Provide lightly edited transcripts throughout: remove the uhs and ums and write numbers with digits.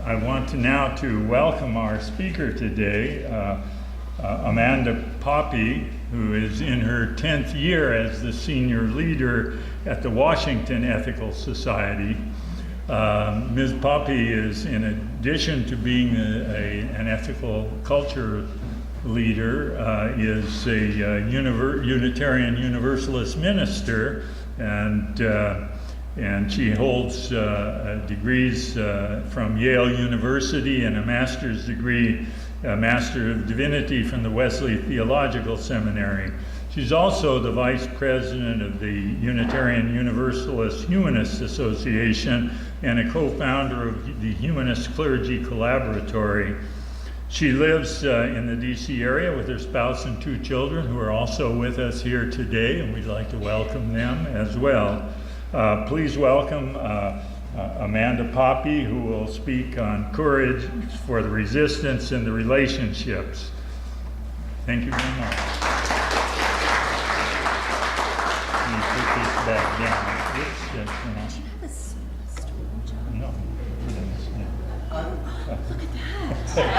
I want now to welcome our speaker today, Amanda Poppei, who is in her 10th year as the senior leader at the Washington Ethical Society. Ms. Poppei is, in addition to being an ethical culture leader, is a Unitarian Universalist minister, and she holds degrees from Yale University and a master's degree, a Master of Divinity from the Wesley Theological Seminary. She's also the vice president of the Unitarian Universalist Humanist Association and a co-founder of the Humanist Clergy Collaboratory. She lives in the DC area with her spouse and 2 children who are also with us here today, and we'd like to welcome them as well. Please welcome Amanda Poppei, who will speak on courage for the resistance and the relationships. Thank you very much. Can you put this back down? Oops, no. Look at that.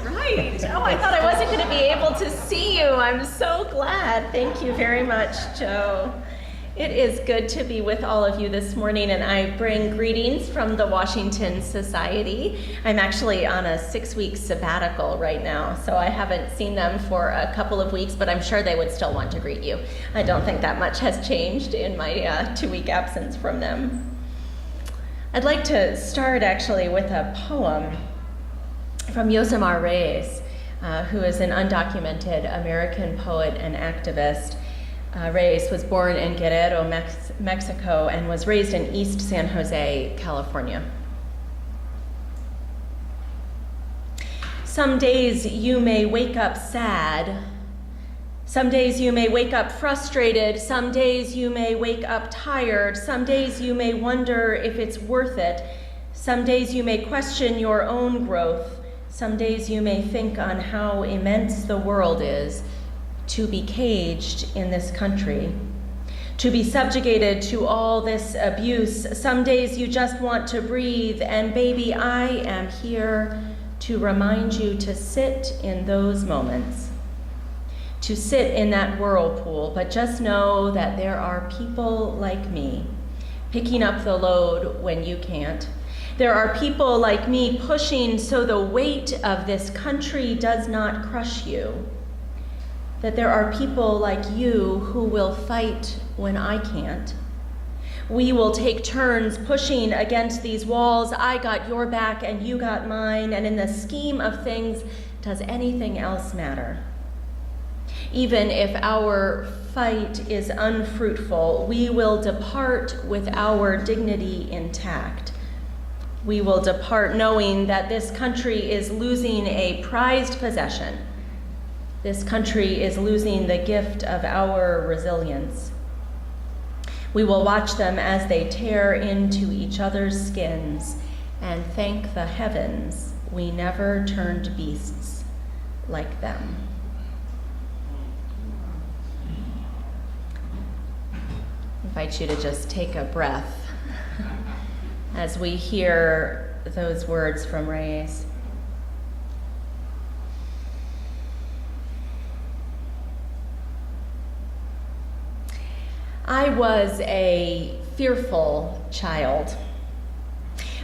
Right. Oh, I thought I wasn't going to be able to see you. I'm so glad. Thank you very much, Joe. It is good to be with all of you this morning, and I bring greetings from the Washington Society. I'm actually on a 6-week sabbatical right now, so I haven't seen them for a couple of weeks, but I'm sure they would still want to greet you. I don't think that much has changed in my 2-week absence from them. I'd like to start actually with a poem from Yosemar Reyes, who is an undocumented American poet and activist. Reyes was born in Guerrero, Mexico, and was raised in East San Jose, California. Some days you may wake up sad. Some days you may wake up frustrated. Some days you may wake up tired. Some days you may wonder if it's worth it. Some days you may question your own growth. Some days you may think on how immense the world is to be caged in this country, to be subjugated to all this abuse. Some days you just want to breathe, and baby, I am here to remind you to sit in those moments, to sit in that whirlpool, but just know that there are people like me picking up the load when you can't. There are people like me pushing so the weight of this country does not crush you. That there are people like you who will fight when I can't. We will take turns pushing against these walls. I got your back and you got mine, and in the scheme of things, does anything else matter? Even if our fight is unfruitful, we will depart with our dignity intact. We will depart knowing that this country is losing a prized possession. This country is losing the gift of our resilience. We will watch them as they tear into each other's skins and thank the heavens we never turned beasts like them. I invite you to just take a breath as we hear those words from Reyes. I was a fearful child.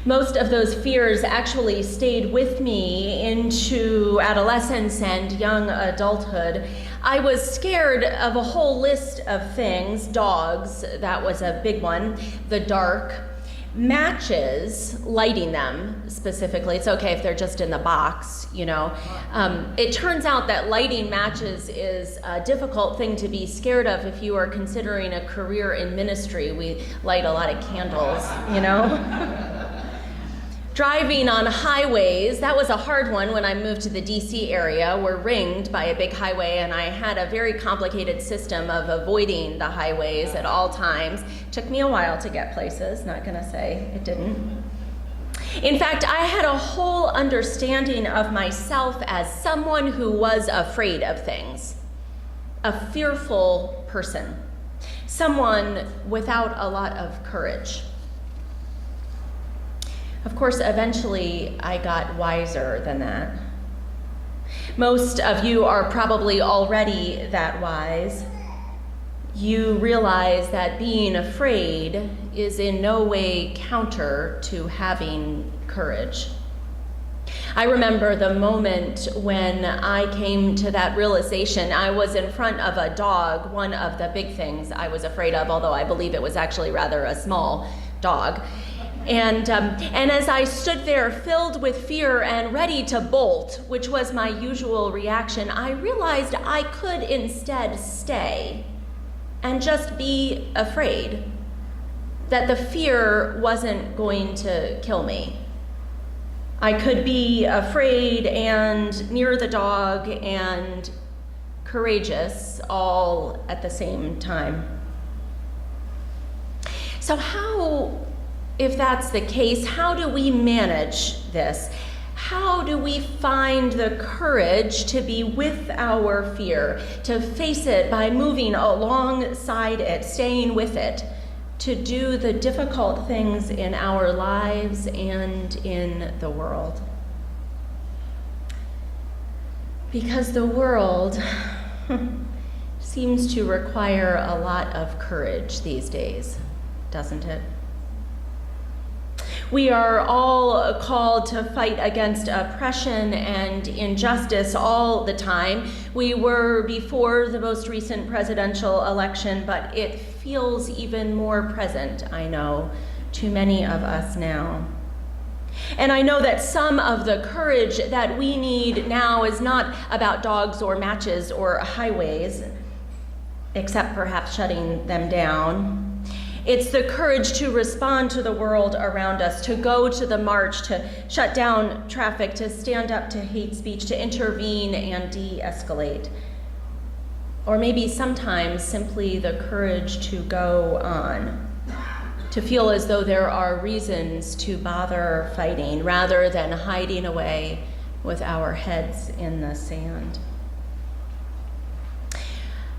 Most of those fears actually stayed with me into adolescence and young adulthood. I was scared of a whole list of things. Dogs, that was a big one. The dark. Matches, lighting them specifically. It's okay if they're just in the box, you know. It turns out that lighting matches is a difficult thing to be scared of if you are considering a career in ministry. We light a lot of candles, you know. Driving on highways, that was a hard one when I moved to the DC area. We're ringed by a big highway, and I had a very complicated system of avoiding the highways at all times. Took me a while to get places, not gonna say it didn't. In fact, I had a whole understanding of myself as someone who was afraid of things, a fearful person. someone without a lot of courage. Of course, eventually I got wiser than that. Most of you are probably already that wise. You realize that being afraid is in no way counter to having courage. I remember the moment when I came to that realization. I was in front of a dog, one of the big things I was afraid of, although I believe it was actually rather a small dog. And as I stood there filled with fear and ready to bolt, which was my usual reaction, I realized I could instead stay and just be afraid, that the fear wasn't going to kill me. I could be afraid and near the dog and courageous all at the same time. So if that's the case, how do we manage this? How do we find the courage to be with our fear, to face it by moving alongside it, staying with it, to do the difficult things in our lives and in the world? Because the world seems to require a lot of courage these days, doesn't it? We are all called to fight against oppression and injustice all the time. We were before the most recent presidential election, but it feels even more present, I know, to many of us now. And I know that some of the courage that we need now is not about dogs or matches or highways, except perhaps shutting them down. It's the courage to respond to the world around us, to go to the march, to shut down traffic, to stand up to hate speech, to intervene and de-escalate. Or maybe sometimes simply the courage to go on, to feel as though there are reasons to bother fighting rather than hiding away with our heads in the sand.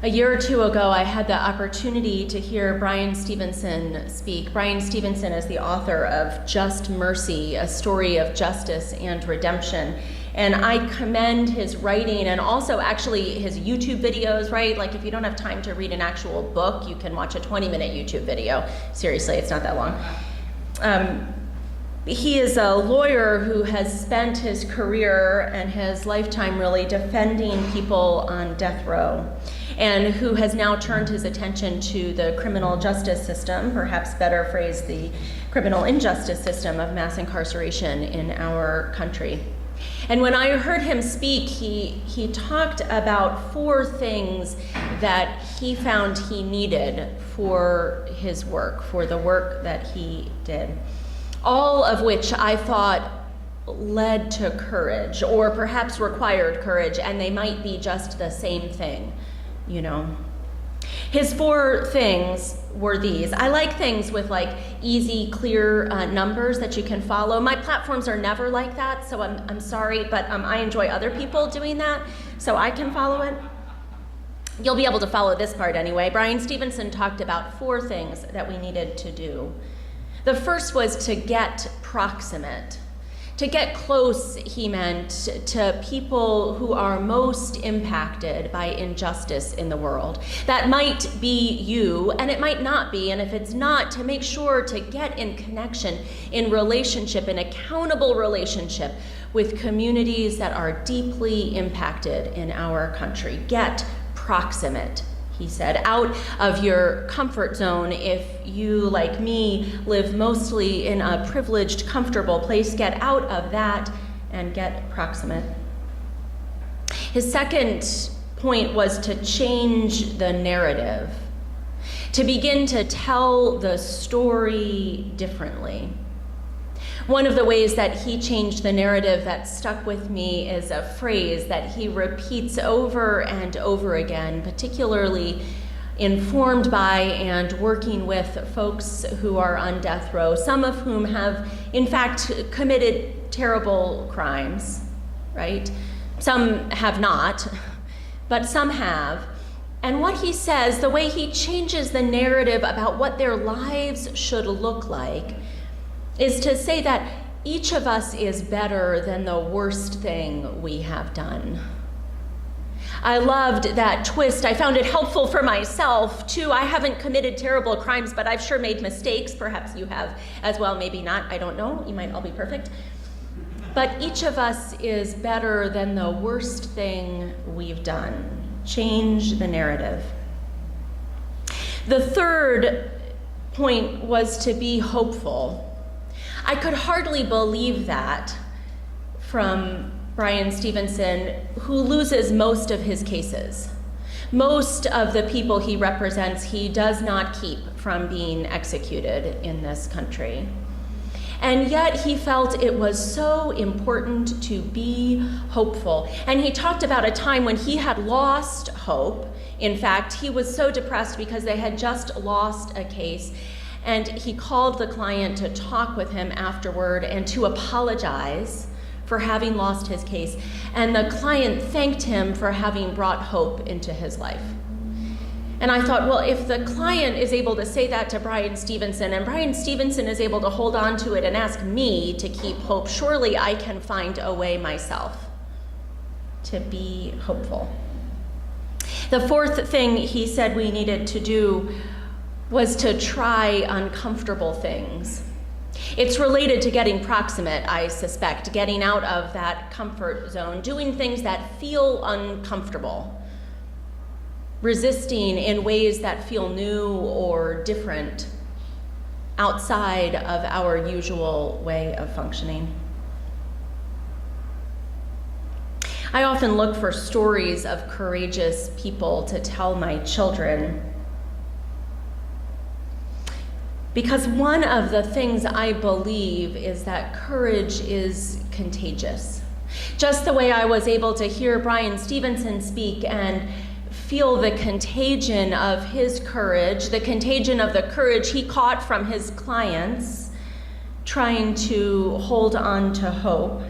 A year or two ago, I had the opportunity to hear Brian Stevenson speak. Brian Stevenson is the author of Just Mercy, a story of justice and redemption. And I commend his writing and also actually his YouTube videos, right? Like if you don't have time to read an actual book, you can watch a 20-minute YouTube video. Seriously, it's not that long. He is a lawyer who has spent his career and his lifetime really defending people on death row, and who has now turned his attention to the criminal justice system, perhaps better phrased, the criminal injustice system of mass incarceration in our country. And when I heard him speak, he talked about 4 things that he found he needed for his work, for the work that he did. All of which I thought led to courage, or perhaps required courage, and they might be just the same thing, you know. His 4 things were these. I like things with like easy, clear numbers that you can follow. My platforms are never like that, so I'm sorry, but I enjoy other people doing that, so I can follow it. You'll be able to follow this part anyway. Brian Stevenson talked about 4 things that we needed to do. The first was to get proximate. To get close, he meant, to people who are most impacted by injustice in the world. That might be you, and it might not be, and if it's not, to make sure to get in connection, in relationship, in accountable relationship with communities that are deeply impacted in our country. Get proximate, he said, out of your comfort zone. If you, like me, live mostly in a privileged, comfortable place, get out of that and get proximate. His second point was to change the narrative, to begin to tell the story differently. One of the ways that he changed the narrative that stuck with me is a phrase that he repeats over and over again, particularly informed by and working with folks who are on death row, some of whom have, in fact, committed terrible crimes, right? Some have not, but some have. And what he says, the way he changes the narrative about what their lives should look like, is to say that each of us is better than the worst thing we have done. I loved that twist. I found it helpful for myself, too. I haven't committed terrible crimes, but I've sure made mistakes. Perhaps you have as well, maybe not. I don't know. You might all be perfect. But each of us is better than the worst thing we've done. Change the narrative. The third point was to be hopeful. I could hardly believe that from Bryan Stevenson, who loses most of his cases. Most of the people he represents, he does not keep from being executed in this country. And yet he felt it was so important to be hopeful. And he talked about a time when he had lost hope. In fact, he was so depressed because they had just lost a case. And he called the client to talk with him afterward and to apologize for having lost his case. And the client thanked him for having brought hope into his life. And I thought, well, if the client is able to say that to Bryan Stevenson, and Bryan Stevenson is able to hold on to it and ask me to keep hope, surely I can find a way myself to be hopeful. The fourth thing he said we needed to do was to try uncomfortable things. It's related to getting proximate, I suspect, getting out of that comfort zone, doing things that feel uncomfortable, resisting in ways that feel new or different, outside of our usual way of functioning. I often look for stories of courageous people to tell my children, because one of the things I believe is that courage is contagious. Just the way I was able to hear Bryan Stevenson speak and feel the contagion of his courage, the contagion of the courage he caught from his clients, trying to hold on to hope.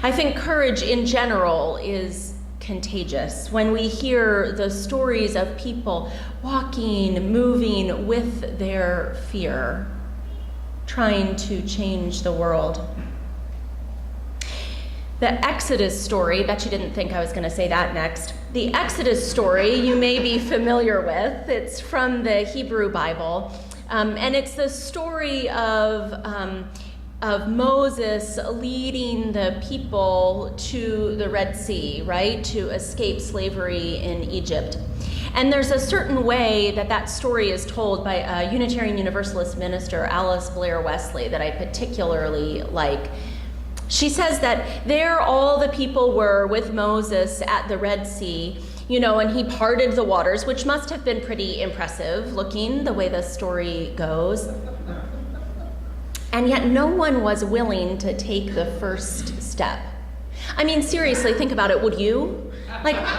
I think courage in general is contagious. When we hear the stories of people walking, moving with their fear, trying to change the world. The Exodus story, bet you didn't think I was going to say that next. The Exodus story you may be familiar with. It's from the Hebrew Bible, and it's the story of Moses leading the people to the Red Sea, right, to escape slavery in Egypt. And there's a certain way that that story is told by a Unitarian Universalist minister, Alice Blair Wesley, that I particularly like. She says that there all the people were with Moses at the Red Sea, and he parted the waters, which must have been pretty impressive looking, the way the story goes. And yet no one was willing to take the first step. I mean, seriously, think about it. Would you?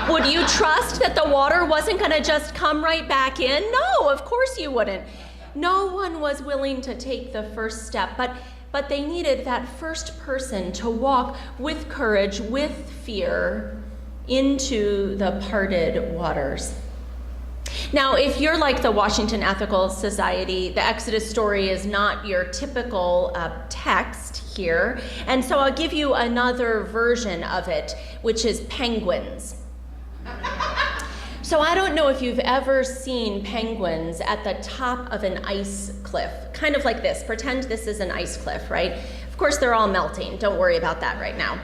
Would you trust that the water wasn't going to just come right back in? No, of course you wouldn't. No one was willing to take the first step, but they needed that first person to walk with courage, with fear, into the parted waters. Now, if you're like the Washington Ethical Society, the Exodus story is not your typical text here, and so I'll give you another version of it, which is penguins. So I don't know if you've ever seen penguins at the top of an ice cliff, kind of like this. Pretend this is an ice cliff, right? Of course, they're all melting. Don't worry about that right now.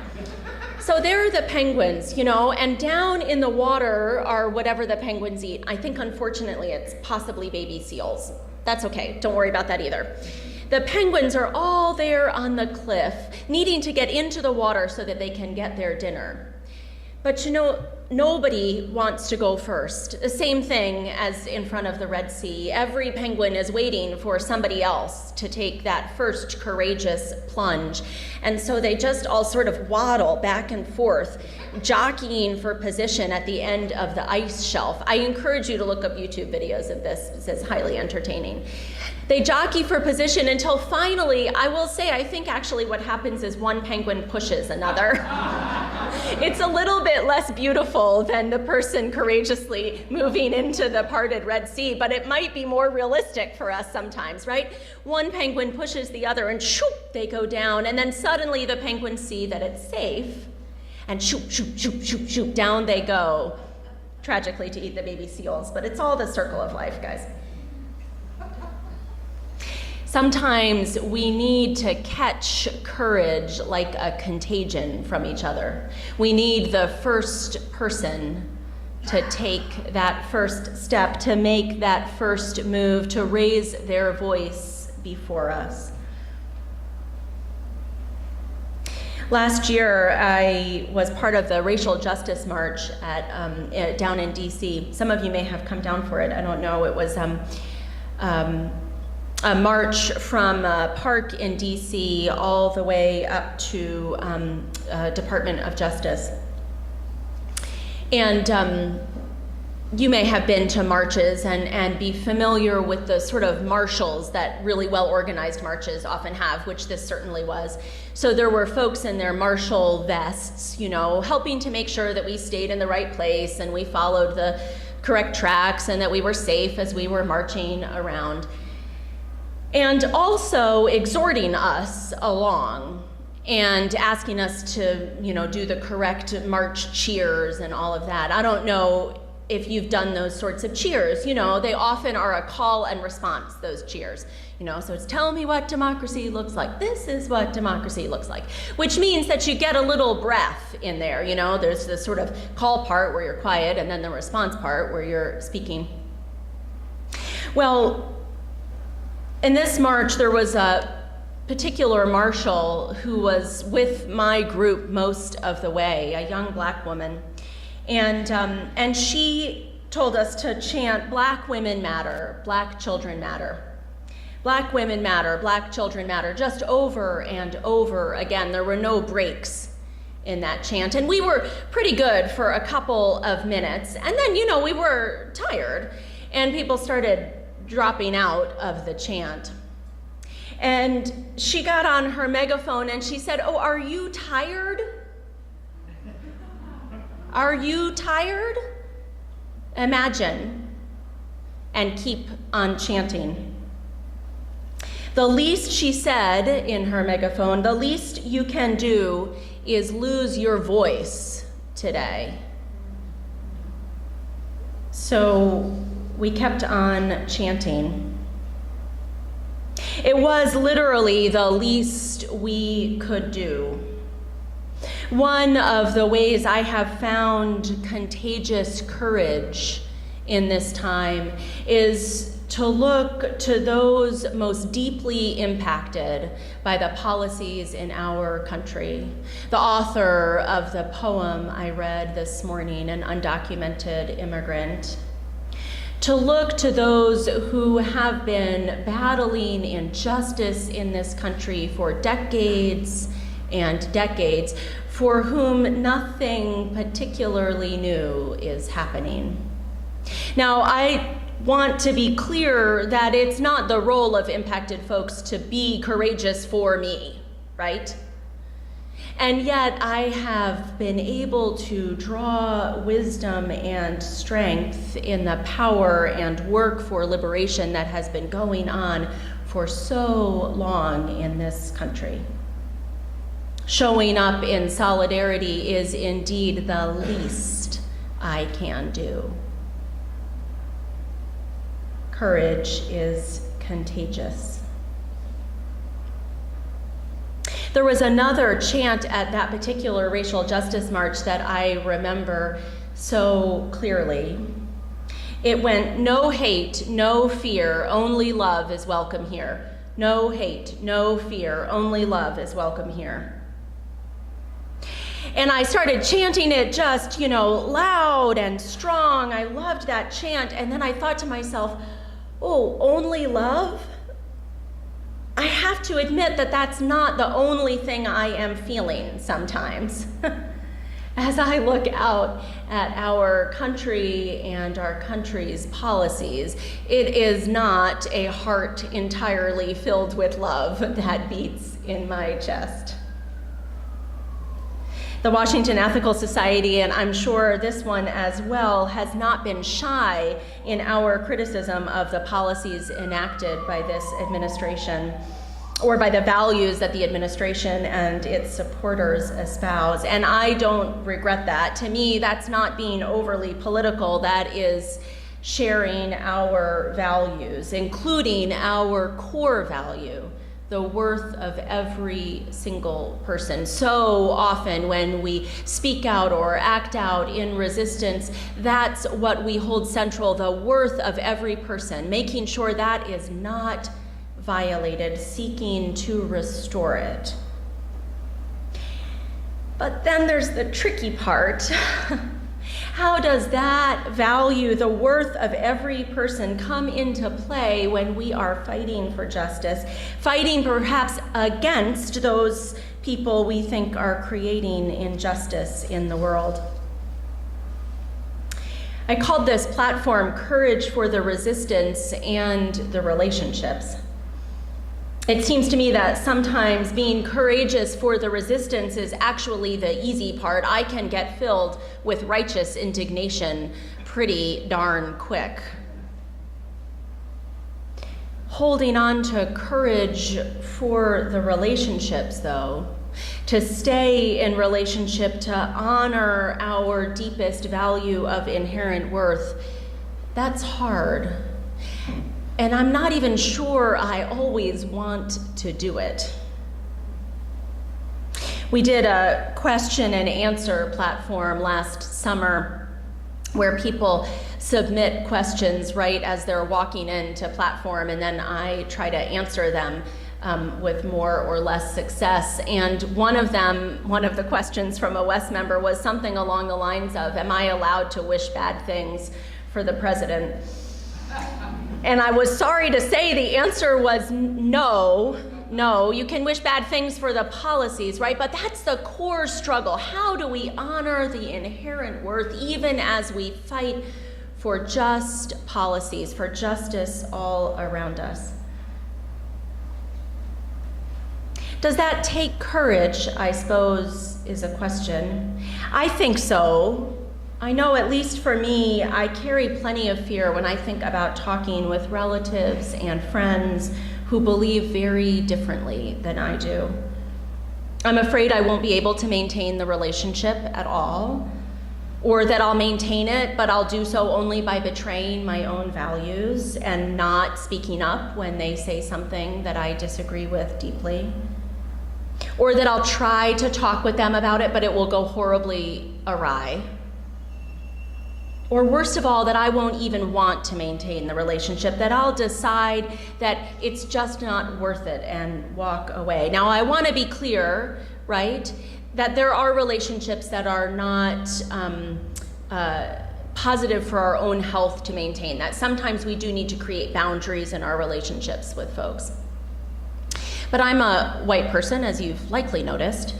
So there are the penguins, and down in the water are whatever the penguins eat. I think, unfortunately, it's possibly baby seals. That's okay. Don't worry about that either. The penguins are all there on the cliff, needing to get into the water so that they can get their dinner. But nobody wants to go first. The same thing as in front of the Red Sea. Every penguin is waiting for somebody else to take that first courageous plunge. And so they just all sort of waddle back and forth, jockeying for position at the end of the ice shelf. I encourage you to look up YouTube videos of this. It's highly entertaining. They jockey for position until finally, I will say, I think actually what happens is one penguin pushes another. It's a little bit less beautiful than the person courageously moving into the parted Red Sea, but it might be more realistic for us sometimes, right? One penguin pushes the other and shoop, they go down, and then suddenly the penguins see that it's safe, and shoop, shoop, shoop, shoop, shoop, down they go, tragically to eat the baby seals, but it's all the circle of life, guys. Sometimes we need to catch courage like a contagion from each other. We need the first person to take that first step, to make that first move, to raise their voice before us. Last year, I was part of the racial justice march down in DC. Some of you may have come down for it. I don't know. It was a march from a park in DC all the way up to Department of Justice. And you may have been to marches and be familiar with the sort of marshals that really well-organized marches often have, which this certainly was. So there were folks in their marshal vests, you know, helping to make sure that we stayed in the right place and we followed the correct tracks and that we were safe as we were marching around. And also exhorting us along and asking us to, you know, do the correct march cheers and all of that. I don't know if you've done those sorts of cheers. You know, they often are a call and response, those cheers. You know, so it's tell me what democracy looks like. This is what democracy looks like. Which means that you get a little breath in there, you know. There's this sort of call part where you're quiet and then the response part where you're speaking. Well, in this march, there was a particular marshal who was with my group most of the way, a young black woman. And she told us to chant, Black women matter, Black children matter. Black women matter, Black children matter, just over and over again. There were no breaks in that chant. And we were pretty good for a couple of minutes. And then, you know, we were tired and people started dropping out of the chant. And she got on her megaphone and she said, "Oh, are you tired? Are you tired? Imagine." And keep on chanting. The least, she said in her megaphone, the least you can do is lose your voice today. So we kept on chanting. It was literally the least we could do. One of the ways I have found contagious courage in this time is to look to those most deeply impacted by the policies in our country. The author of the poem I read this morning, An Undocumented Immigrant. To look to those who have been battling injustice in this country for decades and decades, for whom nothing particularly new is happening. Now, I want to be clear that it's not the role of impacted folks to be courageous for me, right? And yet I have been able to draw wisdom and strength in the power and work for liberation that has been going on for so long in this country. Showing up in solidarity is indeed the least I can do. Courage is contagious. There was another chant at that particular racial justice march that I remember so clearly. It went, no hate, no fear, only love is welcome here. No hate, no fear, only love is welcome here. And I started chanting it just, loud and strong. I loved that chant. And then I thought to myself, oh, only love? I have to admit that that's not the only thing I am feeling sometimes. As I look out at our country and our country's policies, it is not a heart entirely filled with love that beats in my chest. The Washington Ethical Society, and I'm sure this one as well, has not been shy in our criticism of the policies enacted by this administration, or by the values that the administration and its supporters espouse. And I don't regret that. To me, that's not being overly political. That is sharing our values, including our core value, the worth of every single person. So often when we speak out or act out in resistance, that's what we hold central, the worth of every person, making sure that is not violated, seeking to restore it. But then there's the tricky part. How does that value, the worth of every person, come into play when we are fighting for justice, fighting perhaps against those people we think are creating injustice in the world? I called this platform Courage for the Resistance and the Relationships. It seems to me that sometimes being courageous for the resistance is actually the easy part. I can get filled with righteous indignation pretty darn quick. Holding on to courage for the relationships, though, to stay in relationship, to honor our deepest value of inherent worth, that's hard. And I'm not even sure I always want to do it. We did a question and answer platform last summer where people submit questions right as they're walking into platform, and then I try to answer them with more or less success. And one of the questions from a West member was something along the lines of, am I allowed to wish bad things for the president? And I was sorry to say the answer was no, you can wish bad things for the policies, right? But that's the core struggle. How do we honor the inherent worth even as we fight for just policies, for justice all around us? Does that take courage, I suppose, is a question. I think so. I know, at least for me, I carry plenty of fear when I think about talking with relatives and friends who believe very differently than I do. I'm afraid I won't be able to maintain the relationship at all, or that I'll maintain it, but I'll do so only by betraying my own values and not speaking up when they say something that I disagree with deeply. Or that I'll try to talk with them about it, but it will go horribly awry. Or worst of all, that I won't even want to maintain the relationship, that I'll decide that it's just not worth it and walk away. Now, I want to be clear, right, that there are relationships that are not positive for our own health to maintain, that sometimes we do need to create boundaries in our relationships with folks. But I'm a white person, as you've likely noticed,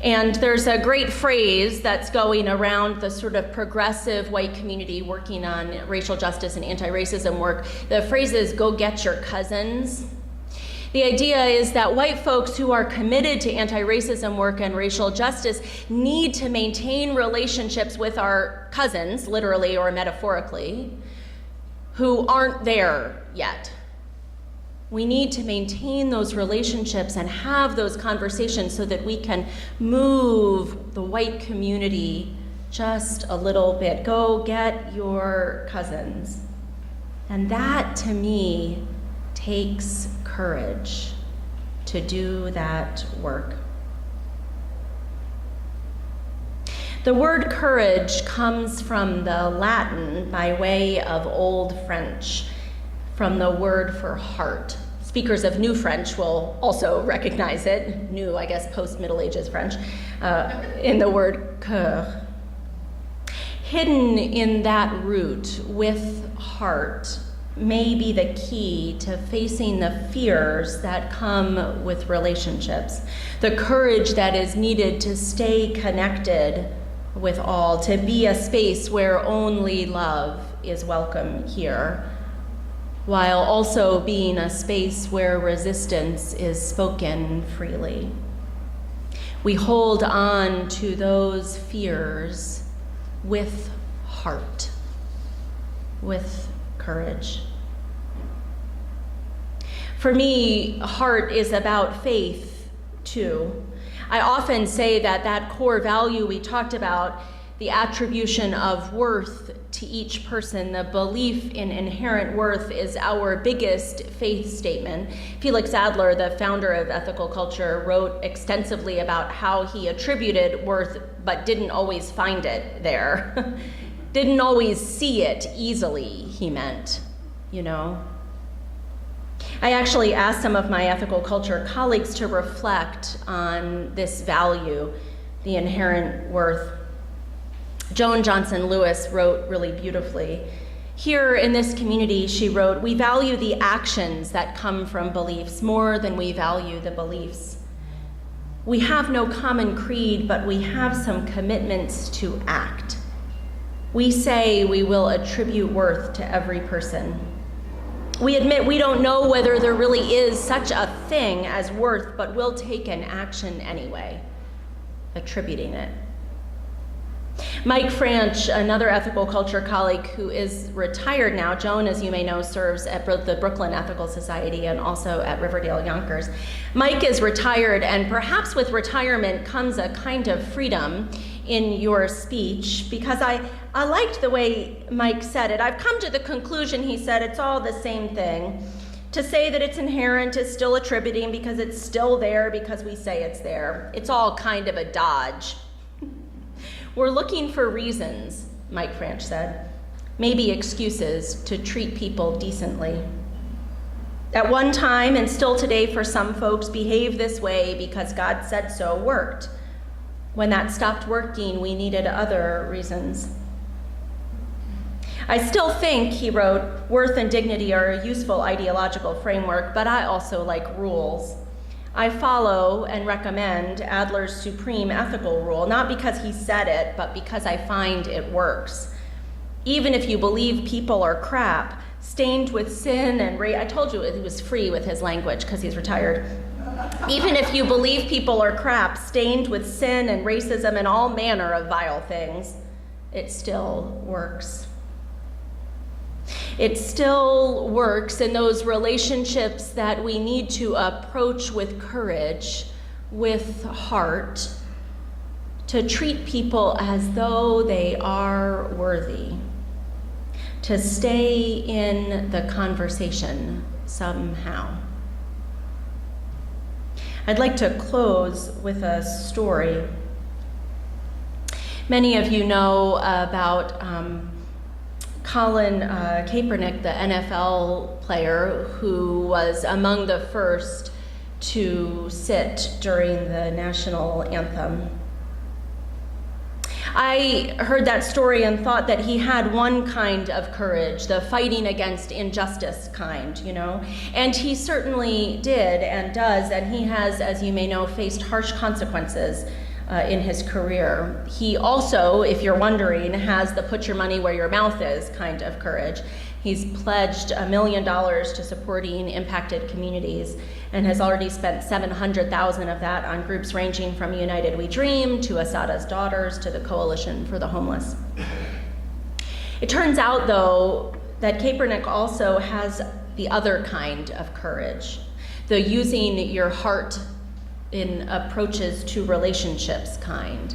and there's a great phrase that's going around the sort of progressive white community working on racial justice and anti-racism work. The phrase is, go get your cousins. The idea is that white folks who are committed to anti-racism work and racial justice need to maintain relationships with our cousins, literally or metaphorically, who aren't there yet. We need to maintain those relationships and have those conversations so that we can move the white community just a little bit. Go get your cousins. And that, to me, takes courage to do that work. The word courage comes from the Latin by way of Old French, from the word for heart. Speakers of New French will also recognize it, new, I guess, post-Middle Ages French, in the word cœur. Hidden in that root with heart may be the key to facing the fears that come with relationships, the courage that is needed to stay connected with all, to be a space where only love is welcome here, while also being a space where resistance is spoken freely. We hold on to those fears with heart, with courage. For me, heart is about faith, too. I often say that that core value we talked about, the attribution of worth to each person, the belief in inherent worth, is our biggest faith statement. Felix Adler, the founder of Ethical Culture, wrote extensively about how he attributed worth but didn't always find it there. Didn't always see it easily, he meant, you know. I actually asked some of my ethical culture colleagues to reflect on this value, the inherent worth. Joan Johnson Lewis wrote really beautifully. Here in this community, she wrote, "We value the actions that come from beliefs more than we value the beliefs. We have no common creed, but we have some commitments to act. We say we will attribute worth to every person. We admit we don't know whether there really is such a thing as worth, but we'll take an action anyway, attributing it." Mike Franch, another ethical culture colleague who is retired now, Joan, as you may know, serves at the Brooklyn Ethical Society and also at Riverdale Yonkers. Mike is retired, and perhaps with retirement comes a kind of freedom in your speech, because I liked the way Mike said it. I've come to the conclusion, he said, it's all the same thing. To say that it's inherent is still attributing because it's still there because we say it's there. It's all kind of a dodge. We're looking for reasons, Mike Franch said, maybe excuses to treat people decently. At one time, and still today for some folks, behave this way because God said so worked. When that stopped working, we needed other reasons. I still think, he wrote, worth and dignity are a useful ideological framework, but I also like rules. I follow and recommend Adler's supreme ethical rule, not because he said it, but because I find it works. Even if you believe people are crap, stained with sin and I told you he was free with his language because he's retired. Even if you believe people are crap, stained with sin and racism and all manner of vile things, it still works. It still works in those relationships that we need to approach with courage, with heart, to treat people as though they are worthy, to stay in the conversation somehow. I'd like to close with a story. Many of you know about Colin Kaepernick, the NFL player who was among the first to sit during the national anthem. I heard that story and thought that he had one kind of courage, the fighting against injustice kind, you know, and he certainly did and does, and he has, as you may know, faced harsh consequences in his career. He also, if you're wondering, has the put your money where your mouth is kind of courage. He's pledged $1 million to supporting impacted communities and has already spent $700,000 of that on groups ranging from United We Dream to Asada's Daughters to the Coalition for the Homeless. It turns out, though, that Kaepernick also has the other kind of courage, the using your heart in approaches to relationships kind,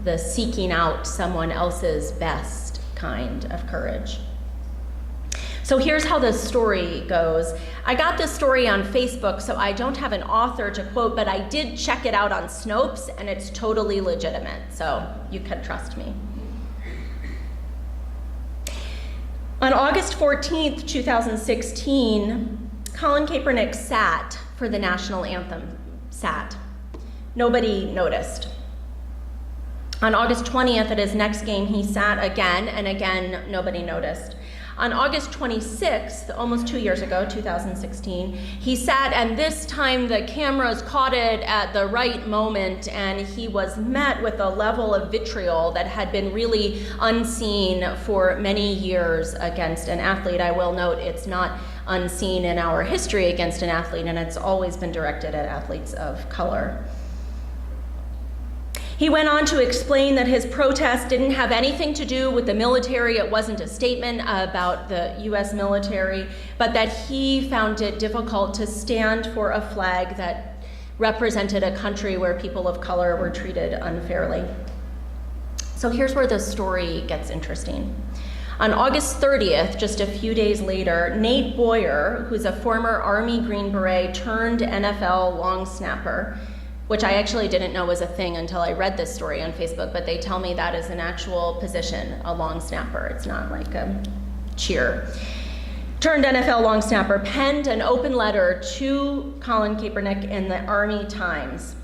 the seeking out someone else's best kind of courage. So here's how the story goes. I got this story on Facebook, so I don't have an author to quote, but I did check it out on Snopes, and it's totally legitimate, so you can trust me. On August 14th, 2016, Colin Kaepernick sat for the national anthem. Sat. Nobody noticed. On August 20th, at his next game, he sat again, and again, nobody noticed. On August 26th, almost 2 years ago, 2016, he sat, and this time the cameras caught it at the right moment, and he was met with a level of vitriol that had been really unseen for many years against an athlete. I will note it's not unseen in our history against an athlete, and it's always been directed at athletes of color. He went on to explain that his protest didn't have anything to do with the military. It wasn't a statement about the US military, but that he found it difficult to stand for a flag that represented a country where people of color were treated unfairly. So here's where the story gets interesting. On August 30th, just a few days later, Nate Boyer, who's a former Army Green Beret turned NFL long snapper, which I actually didn't know was a thing until I read this story on Facebook, but they tell me that is an actual position, a long snapper. It's not like a cheer. Turned NFL long snapper, penned an open letter to Colin Kaepernick in the Army Times.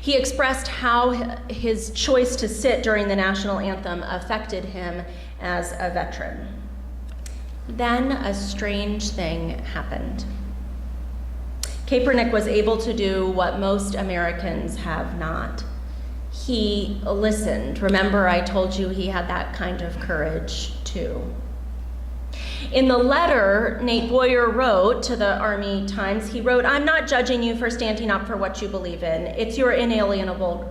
He expressed how his choice to sit during the national anthem affected him as a veteran. Then a strange thing happened. Kaepernick was able to do what most Americans have not. He listened. Remember, I told you he had that kind of courage too. In the letter Nate Boyer wrote to the Army Times, he wrote, "I'm not judging you for standing up for what you believe in. It's your inalienable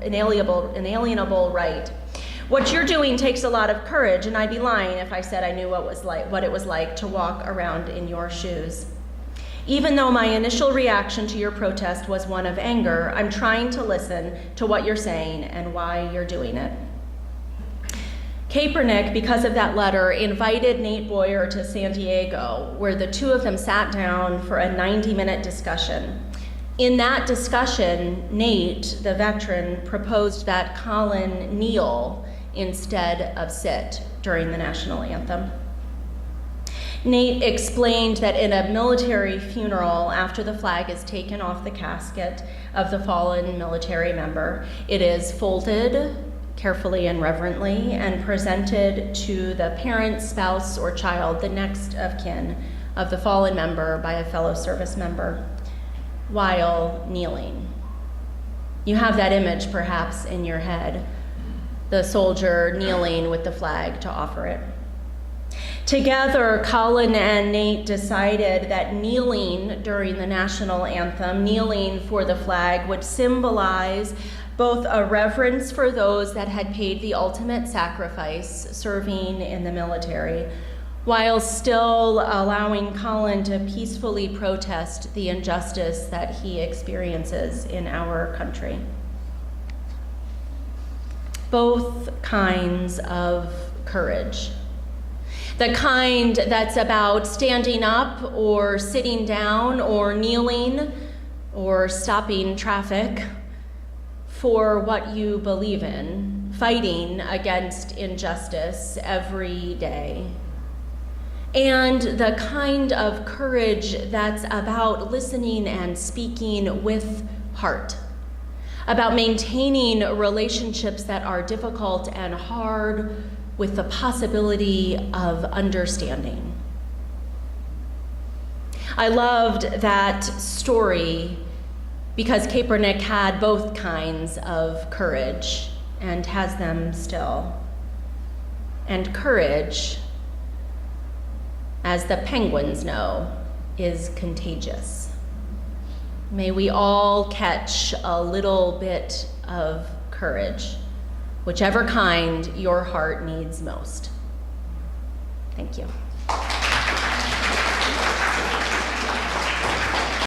right. What you're doing takes a lot of courage, and I'd be lying if I said I knew what it was like to walk around in your shoes. Even though my initial reaction to your protest was one of anger, I'm trying to listen to what you're saying and why you're doing it." Kaepernick, because of that letter, invited Nate Boyer to San Diego, where the two of them sat down for a 90-minute discussion. In that discussion, Nate, the veteran, proposed that Colin kneel instead of sit during the national anthem. Nate explained that in a military funeral, after the flag is taken off the casket of the fallen military member, it is folded carefully and reverently and presented to the parent, spouse, or child, the next of kin of the fallen member by a fellow service member, while kneeling. You have that image perhaps in your head, the soldier kneeling with the flag to offer it. Together, Colin and Nate decided that kneeling during the national anthem, kneeling for the flag, would symbolize both a reverence for those that had paid the ultimate sacrifice serving in the military, while still allowing Colin to peacefully protest the injustice that he experiences in our country. Both kinds of courage. The kind that's about standing up or sitting down or kneeling or stopping traffic for what you believe in, fighting against injustice every day. And the kind of courage that's about listening and speaking with heart, about maintaining relationships that are difficult and hard with the possibility of understanding. I loved that story because Kaepernick had both kinds of courage and has them still. And courage, as the penguins know, is contagious. May we all catch a little bit of courage, whichever kind your heart needs most. Thank you.